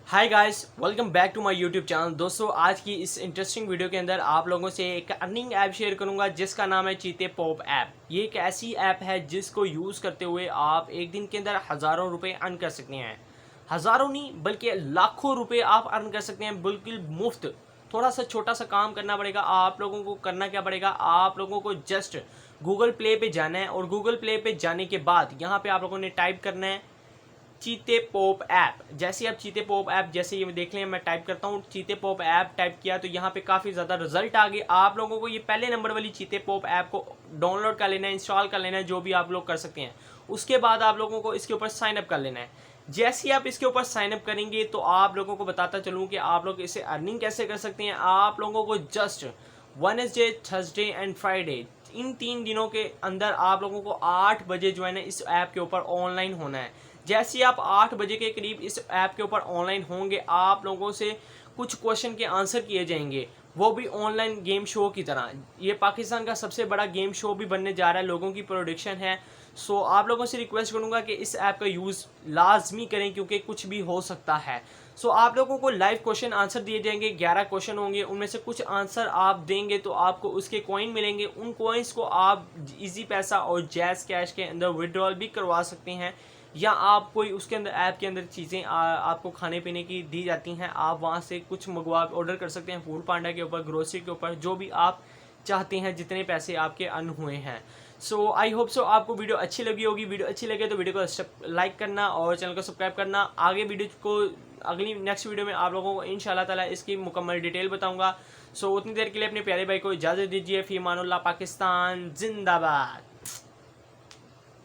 Hi guys, welcome back to my YouTube channel. दोस्तों, आज की इस इंटरेस्टिंग वीडियो के अंदर आप लोगों से एक अर्निंग ऐप शेयर करूंगा जिसका नाम है चीते पॉप ऐप। ये एक ऐसी ऐप है जिसको यूज़ करते हुए आप एक दिन के अंदर हज़ारों रुपए अर्न कर सकते हैं। हज़ारों नहीं बल्कि लाखों रुपए आप अर्न कर सकते हैं बिल्कुल मुफ्त। थोड़ा सा छोटा सा काम करना पड़ेगा। आप लोगों को करना क्या पड़ेगा, आप लोगों को जस्ट गूगल प्ले पे जाना है और गूगल प्ले पे जाने के बाद यहाँ पे आप लोगों ने टाइप करना है चीते पॉप ऐप। जैसे आप चीते पॉप ऐप जैसे ये देख लें, मैं टाइप करता हूँ चीते पॉप ऐप, टाइप किया तो यहाँ पे काफ़ी ज़्यादा रिजल्ट आ गए। आप लोगों को ये पहले नंबर वाली चीते पॉप ऐप को डाउनलोड कर लेना है, इंस्टॉल कर लेना है, जो भी आप लोग कर सकते हैं। उसके बाद आप लोगों को इसके ऊपर साइन अप कर लेना है। जैसे ही आप इसके ऊपर साइन अप करेंगे तो आप लोगों को बताता चलूँ कि आप लोग इसे अर्निंग कैसे कर सकते हैं। आप लोगों को just Wednesday, Thursday and Friday, इन 3 दिनों के अंदर आप लोगों को 8 बजे जो है ना इस ऐप के ऊपर ऑनलाइन होना है। जैसे ही आप 8 बजे के करीब इस ऐप के ऊपर ऑनलाइन होंगे, आप लोगों से कुछ क्वेश्चन के आंसर किए जाएंगे, वो भी ऑनलाइन गेम शो की तरह। ये पाकिस्तान का सबसे बड़ा गेम शो भी बनने जा रहा है, लोगों की प्रोडिक्शन है। सो आप लोगों से रिक्वेस्ट करूंगा कि इस ऐप का यूज़ लाजमी करें क्योंकि कुछ भी हो सकता है। सो आप लोगों को लाइव क्वेश्चन आंसर दिए जाएंगे, 11 क्वेश्चन होंगे, उनमें से कुछ आंसर आप देंगे तो आपको उसके कॉइन मिलेंगे। उन कॉइन्स को आप इजी पैसा और जैज़ कैश के अंदर विड्रॉल भी करवा सकते हैं, या आप कोई उसके अंदर ऐप के अंदर चीज़ें आपको खाने पीने की दी जाती हैं, आप वहाँ से कुछ मंगवा ऑर्डर कर सकते हैं, फूड पांडा के ऊपर, ग्रोसरी के ऊपर, जो भी आप चाहते हैं, जितने पैसे आपके अर्न हुए हैं। सो आई होप सो आपको वीडियो अच्छी लगी होगी। वीडियो अच्छी लगे तो वीडियो को लाइक करना और चैनल को सब्सक्राइब करना। आगे वीडियो को अगली नेक्स्ट वीडियो में आप लोगों को इंशाल्लाह ताला इसकी मुकम्मल डिटेल बताऊंगा। सो उतनी देर के लिए अपने प्यारे भाई को इजाज़त दीजिए। फ़ी अमानुल्लाह। पाकिस्तान जिंदाबाद।